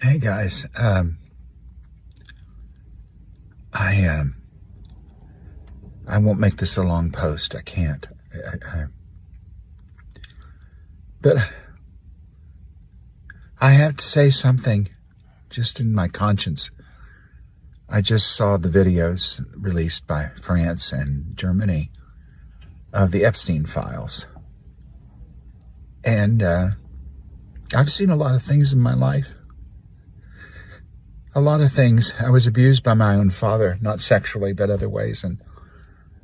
Hey guys, I won't make this a long post. I can't. But I have to say something, just in my conscience. I just saw the videos released by France and Germany of the Epstein files, and I've seen a lot of things in my life. A lot of things. I was abused by my own father, not sexually, but other ways, and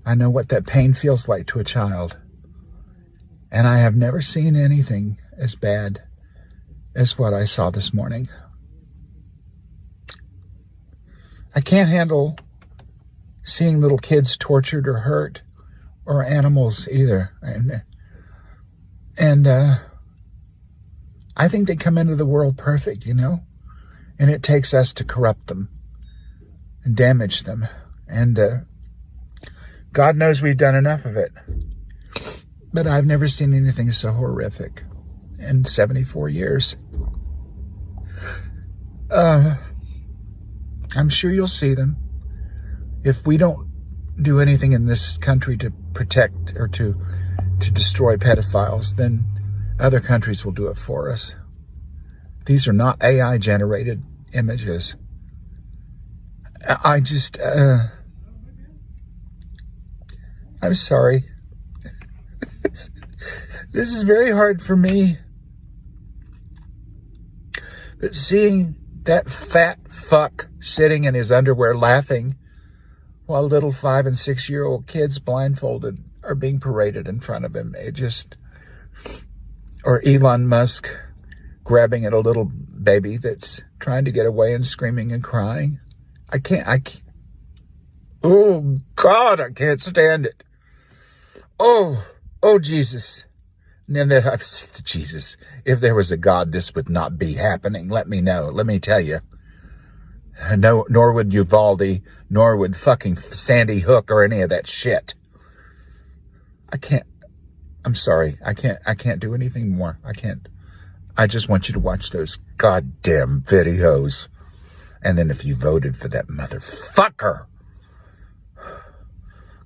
I know what that pain feels like to a child. And I have never seen anything as bad as what I saw this morning. I can't handle seeing little kids tortured or hurt, or animals either. And I think they come into the world perfect, and it takes us to corrupt them and damage them. And God knows we've done enough of it. But I've never seen anything so horrific in 74 years. I'm sure you'll see them. If we don't do anything in this country to protect or to destroy pedophiles, then other countries will do it for us. These are not AI-generated images. I'm sorry. This is very hard for me. But seeing that fat fuck sitting in his underwear laughing while little 5 and 6 year old kids blindfolded are being paraded in front of him, or Elon Musk grabbing at a little baby that's trying to get away and screaming and crying. I can't. Oh God, I can't stand it. Oh Jesus. Jesus, if there was a God, this would not be happening. Let me know. Let me tell you. No, nor would Uvalde, nor would fucking Sandy Hook or any of that shit. I can't. I'm sorry. I can't do anything more. I can't. I just want you to watch those goddamn videos. And then if you voted for that motherfucker,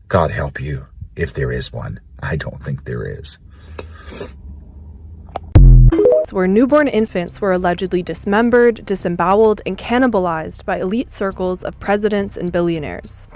God help you, if there is one. I don't think there is. Where newborn infants were allegedly dismembered, disemboweled, and cannibalized by elite circles of presidents and billionaires.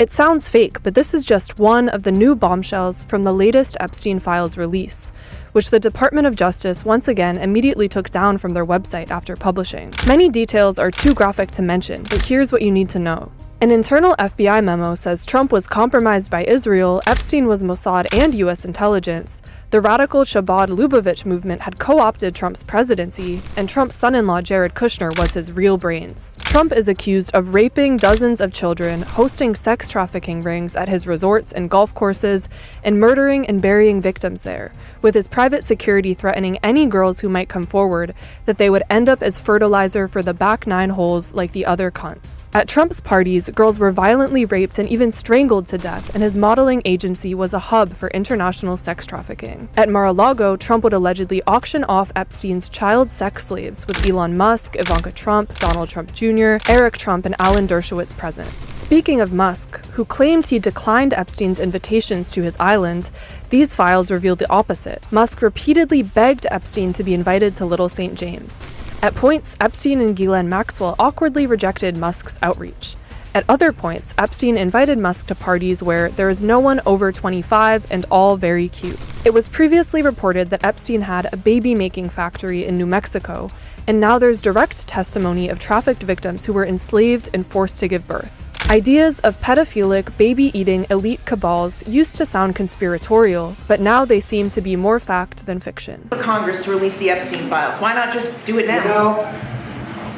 It sounds fake, but this is just one of the new bombshells from the latest Epstein Files release, which the Department of Justice once again immediately took down from their website after publishing. Many details are too graphic to mention, but here's what you need to know. An internal FBI memo says Trump was compromised by Israel, Epstein was Mossad and U.S. intelligence, the radical Chabad Lubavitch movement had co-opted Trump's presidency, and Trump's son-in-law Jared Kushner was his real brains. Trump is accused of raping dozens of children, hosting sex trafficking rings at his resorts and golf courses, and murdering and burying victims there, with his private security threatening any girls who might come forward that they would end up as fertilizer for the back nine holes like the other cunts. At Trump's parties, girls were violently raped and even strangled to death, and his modeling agency was a hub for international sex trafficking. At Mar-a-Lago, Trump would allegedly auction off Epstein's child sex slaves, with Elon Musk, Ivanka Trump, Donald Trump Jr., Eric Trump, and Alan Dershowitz present. Speaking of Musk, who claimed he declined Epstein's invitations to his island, these files reveal the opposite. Musk repeatedly begged Epstein to be invited to Little St. James. At points, Epstein and Ghislaine Maxwell awkwardly rejected Musk's outreach. At other points, Epstein invited Musk to parties where there is no one over 25 and all very cute. It was previously reported that Epstein had a baby-making factory in New Mexico, and now there's direct testimony of trafficked victims who were enslaved and forced to give birth. Ideas of pedophilic, baby-eating elite cabals used to sound conspiratorial, but now they seem to be more fact than fiction. For Congress to release the Epstein files. Why not just do it now?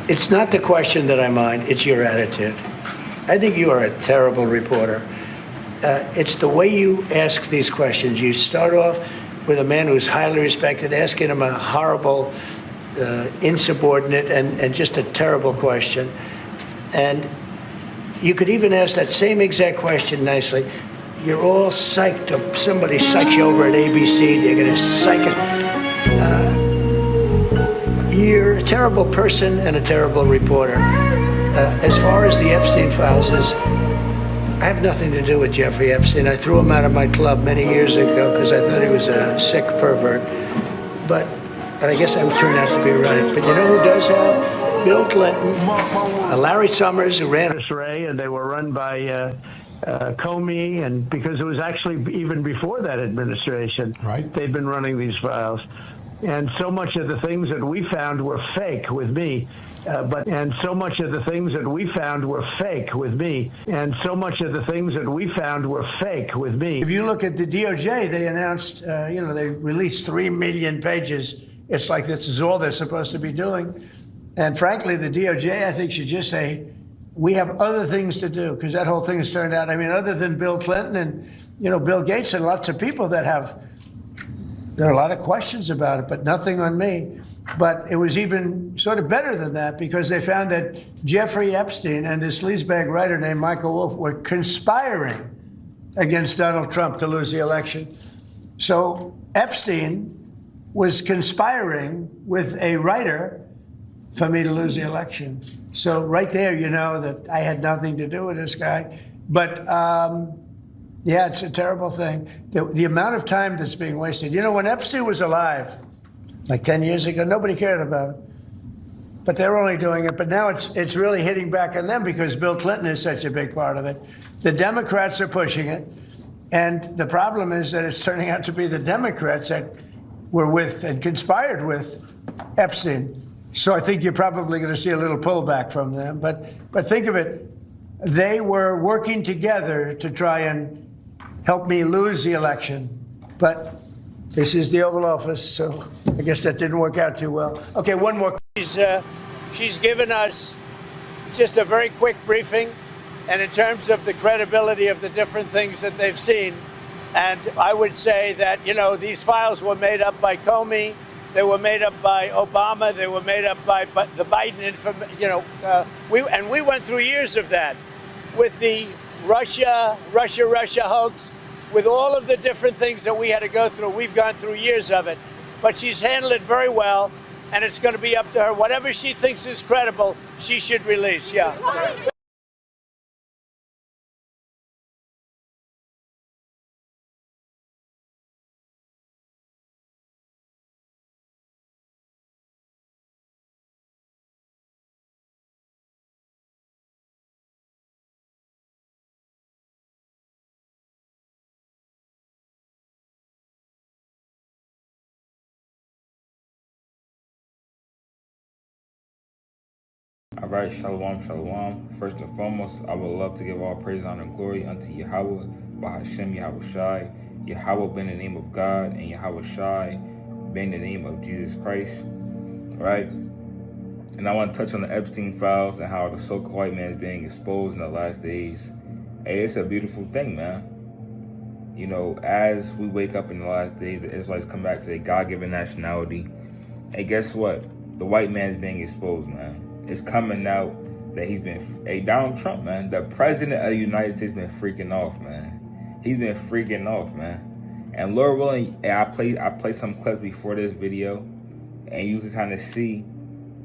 It's not the question that I mind, it's your attitude. I think you are a terrible reporter. It's the way you ask these questions. You start off with a man who's highly respected, asking him a horrible, insubordinate, and just a terrible question. And you could even ask that same exact question nicely. You're all psyched up. Somebody psychs you over at ABC. They're going to psych it. You're a terrible person and a terrible reporter. As far as the Epstein files is, I have nothing to do with Jeffrey Epstein. I threw him out of my club many years ago because I thought he was a sick pervert. But I guess I would turn out to be right. But you know who does have? Bill Clinton, Larry Summers, who ran Ray, and they were run by Comey, and because it was actually even before that administration, right? They've been running these files. And so much of the things that we found were fake with me. And so much of the things that we found were fake with me. And so much of the things that we found were fake with me. If you look at the DOJ, they announced, they released 3 million pages. It's like this is all they're supposed to be doing. And frankly, the DOJ, I think, should just say, we have other things to do, because that whole thing has turned out, other than Bill Clinton and, Bill Gates and lots of people that there are a lot of questions about it, but nothing on me. But it was even sort of better than that, because they found that Jeffrey Epstein and this sleazebag writer named Michael Wolff were conspiring against Donald Trump to lose the election. So Epstein was conspiring with a writer for me to lose the election. So right there, you know that I had nothing to do with this guy. But yeah, it's a terrible thing. The amount of time that's being wasted. When Epstein was alive, like 10 years ago, nobody cared about it. But they're only doing it. But now it's really hitting back on them because Bill Clinton is such a big part of it. The Democrats are pushing it. And the problem is that it's turning out to be the Democrats that were with and conspired with Epstein. So I think you're probably going to see a little pullback from them. But think of it. They were working together to try and help me lose the election. But this is the Oval Office, so I guess that didn't work out too well. Okay, one more. She's given us just a very quick briefing, and in terms of the credibility of the different things that they've seen. And I would say that, these files were made up by Comey. They were made up by Obama. They were made up by the Biden, we went through years of that with the Russia hoax, with all of the different things that we had to go through. We've gone through years of it. But she's handled it very well, and it's going to be up to her. Whatever she thinks is credible, she should release, yeah. All right, shalom, shalom. First and foremost, I would love to give all praise, honor, and glory unto Yahweh, Bahashem, Yahweh Shai. Yahweh being the name of God, and Yahweh Shai being the name of Jesus Christ. All right? And I want to touch on the Epstein files and how the so-called white man is being exposed in the last days. Hey, it's a beautiful thing, man. As we wake up in the last days, the Israelites come back to a God-given nationality. Hey, guess what? The white man is being exposed, man. It's coming out that he's been, Donald Trump, man, the president of the United States, been freaking off, man. He's been freaking off, man. And Lord willing, I played some clips before this video, and you can kind of see,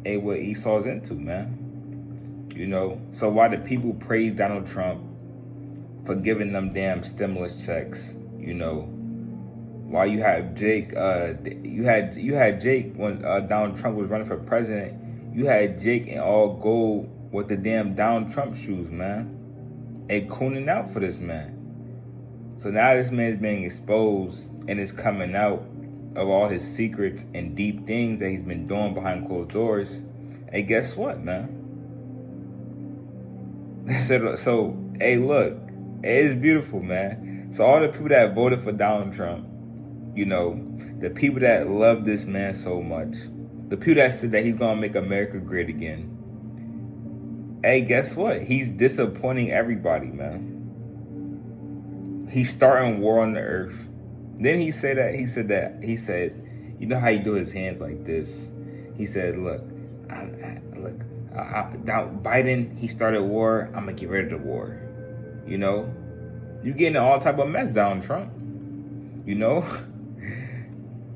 what Esau's into, man. So why the people praise Donald Trump for giving them damn stimulus checks, Why you had Jake, you had Jake when Donald Trump was running for president. You had Jake in all gold with the damn Donald Trump shoes, man. And cooning out for this man. So now this man's being exposed, and it's coming out of all his secrets and deep things that he's been doing behind closed doors. And guess what, man? So, hey, look, it's beautiful, man. So all the people that voted for Donald Trump, the people that love this man so much, the people that said that he's going to make America great again. Hey, guess what? He's disappointing everybody, man. He's starting war on the earth. Then he said, you know how you do his hands like this? He said, look, Biden, he started war. I'm going to get rid of the war. You getting in all type of mess, Donald Trump.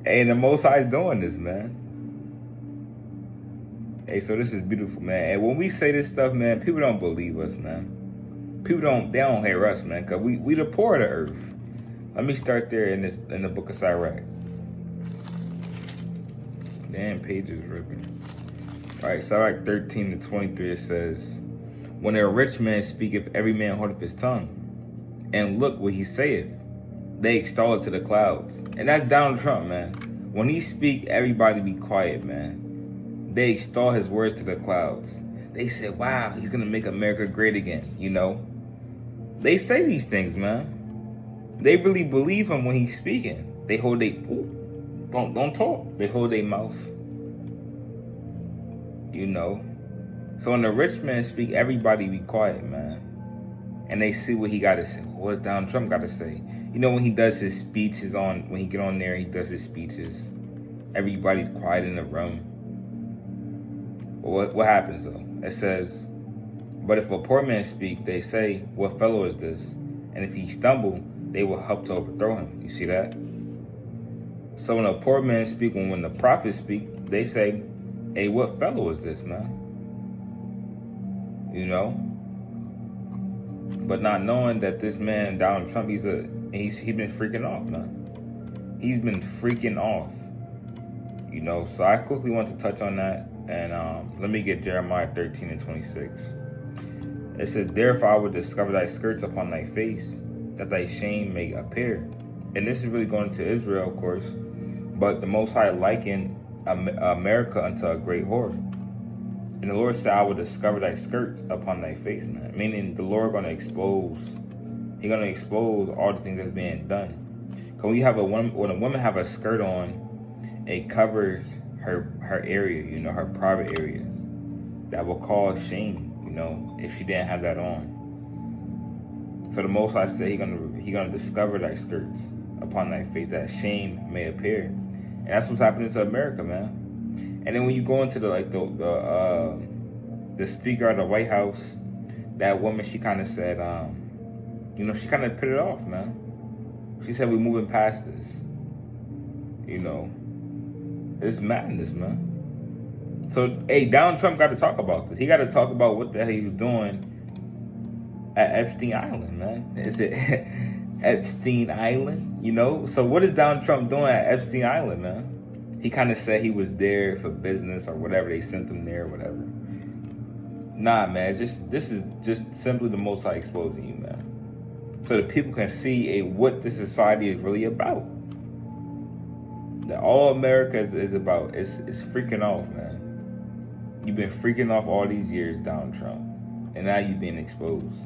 And the Most High is doing this, man. Hey, so this is beautiful, man. And when we say this stuff, man, people don't believe us, man. They don't hear us, man, because we the poor of the earth. Let me start there in the book of Sirach. Damn, pages ripping. All right, Sirach 13-23, it says, when a rich man speaketh, every man holdeth his tongue, and look what he saith, they extol it to the clouds. And that's Donald Trump, man. When he speak, everybody be quiet, man. They extol his words to the clouds. They said, wow, he's gonna make America great again, you know? They say these things, man. They really believe him when he's speaking. They hold don't talk. They hold their mouth. You know? So when the rich man speak, everybody be quiet, man. And they see what he got to say. What Donald Trump got to say. You know, when he does his speeches when he get on there, he does his speeches. Everybody's quiet in the room. But what happens, though? It says, but if a poor man speak, they say, what fellow is this? And if he stumble, they will help to overthrow him. You see that? So when a poor man speak, when the prophets speak, they say, hey, what fellow is this, man? You know? But not knowing that this man, Donald Trump, he's been freaking off, man. He's been freaking off. You know, so I quickly want to touch on that. And let me get Jeremiah 13-26. It says, therefore I will discover thy skirts upon thy face, that thy shame may appear. And this is really going to Israel, of course. But the Most High likened America unto a great whore. And the Lord said, I will discover thy skirts upon thy face, man. Meaning the Lord going to expose. He's going to expose all the things that's being done. Because when a woman have a skirt on, it covers her area, you know, her private areas. That will cause shame, you know, if she didn't have that on. So the Most High said He gonna discover thy skirts upon thy face, that shame may appear. And that's what's happening to America, man. And then when you go into the Speaker of the White House, that woman, she kind of said, you know, she kind of put it off, man. She said, we're moving past this. You know, it's madness, man. So, hey, Donald Trump got to talk about this. He got to talk about what the hell he was doing at Epstein Island, man. Is it Epstein Island? You know? So what is Donald Trump doing at Epstein Island, man? He kind of said he was there for business or whatever. They sent him there or whatever. Nah, man. This is just simply the Most High exposing you, man. So that people can see what this society is really about. That all America is about. It's freaking off, man. You've been freaking off all these years, Donald Trump. And now you're being exposed.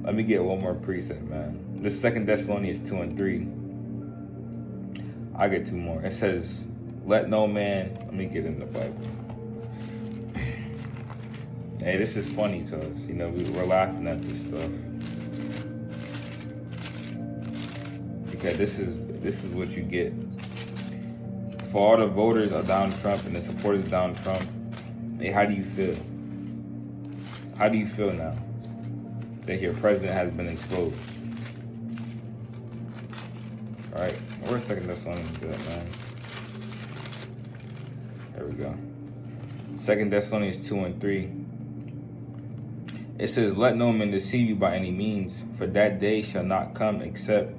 Let me get one more precept, man. This 2 Thessalonians 2:3. I'll get two more. It says, let no man... Let me get in the Bible. Hey, this is funny to us. You know, we're laughing at this stuff. Because this is what you get. For all the voters of Donald Trump and the supporters of Donald Trump, hey, how do you feel? How do you feel now that your president has been exposed? All right, where's 2 Thessalonians at, man? There we go. 2 Thessalonians 2:3. It says, let no man deceive you by any means, for that day shall not come except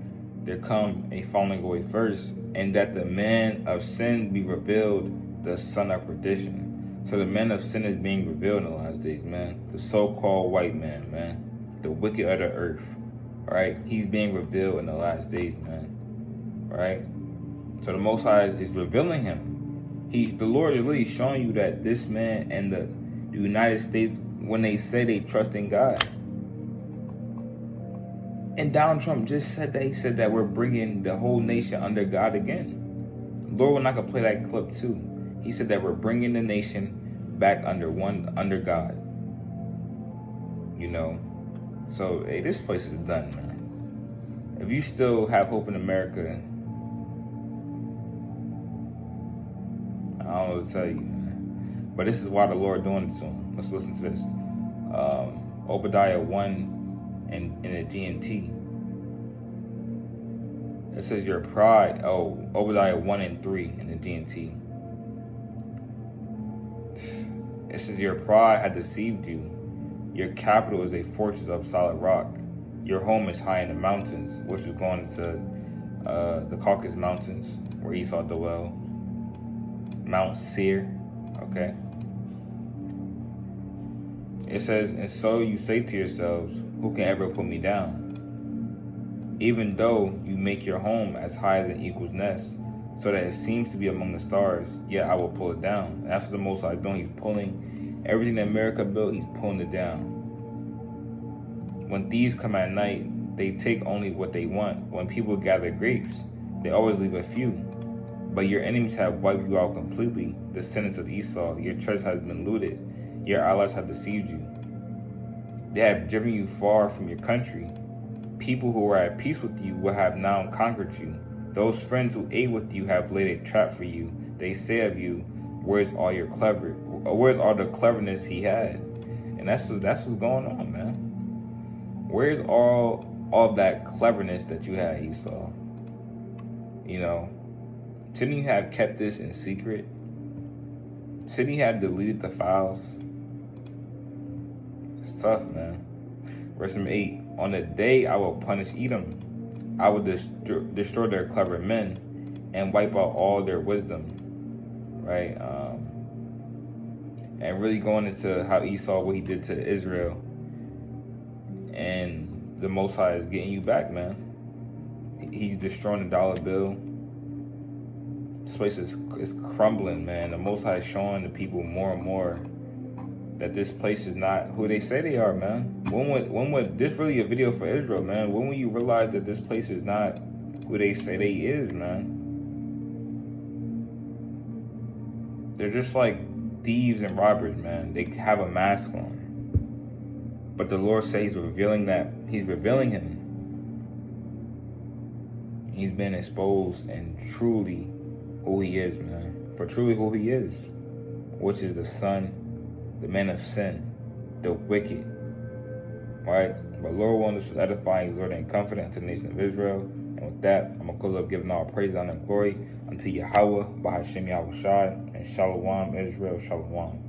there come a falling away first, and that the man of sin be revealed, the son of perdition. So the man of sin is being revealed in the last days, man. The so-called white man, man. The wicked of the earth, right? He's being revealed in the last days, man. Right? So the Most High is revealing him. The Lord is really showing you that this man and the United States, when they say they trust in God. And Donald Trump just said that. He said that we're bringing the whole nation under God again. Lord, we're not going to play that clip too. He said that we're bringing the nation back under God. You know? So, hey, this place is done, man. If you still have hope in America, I don't know what to tell you, man. But this is why the Lord doing it to him. Let's listen to this. Obadiah 1 in the GNT. It says your pride. Oh, Obadiah 1 and 3 in the GNT. It says your pride had deceived you. Your capital is a fortress of solid rock. Your home is high in the mountains, which is going into the Caucasus Mountains, where Esau dwells. Mount Seir, okay? It says, and so you say to yourselves, who can ever put me down? Even though you make your home as high as an eagle's nest, so that it seems to be among the stars, yet I will pull it down. And that's what the Most High is doing. He's pulling everything that America built, he's pulling it down. When thieves come at night, they take only what they want. When people gather grapes, they always leave a few. But your enemies have wiped you out completely, the descendants of Esau. Your treasure has been looted. Your allies have deceived you. They have driven you far from your country. People who were at peace with you will have now conquered you. Those friends who ate with you have laid a trap for you. They say of you, where's all the cleverness he had? And that's what's going on, man. Where's all of that cleverness that you had, Esau? You know, shouldn't you have kept this in secret? Shouldn't you have deleted the files? It's tough, man. Verse number 8. On the day I will punish Edom, I will destroy their clever men and wipe out all their wisdom. Right? And really going into how Esau, what he did to Israel. And the Most High is getting you back, man. He's destroying the dollar bill. This place is crumbling, man. The Most High is showing the people more and more that this place is not who they say they are, man. When would this really a video for Israel, man? When will you realize that this place is not who they say they is, man? They're just like thieves and robbers, man. They have a mask on. But the Lord says he's revealing him. He's been exposed and truly who he is, man. For truly who he is, which is the son, the man of sin, the wicked, right? But Lord wanted us to edify, exhorting, and comforting unto the nation of Israel. And with that, I'm going to close up giving all praise, honor, and glory unto Yahweh, Bahashem Yahweh Shai, and Shalom, Israel, Shalom.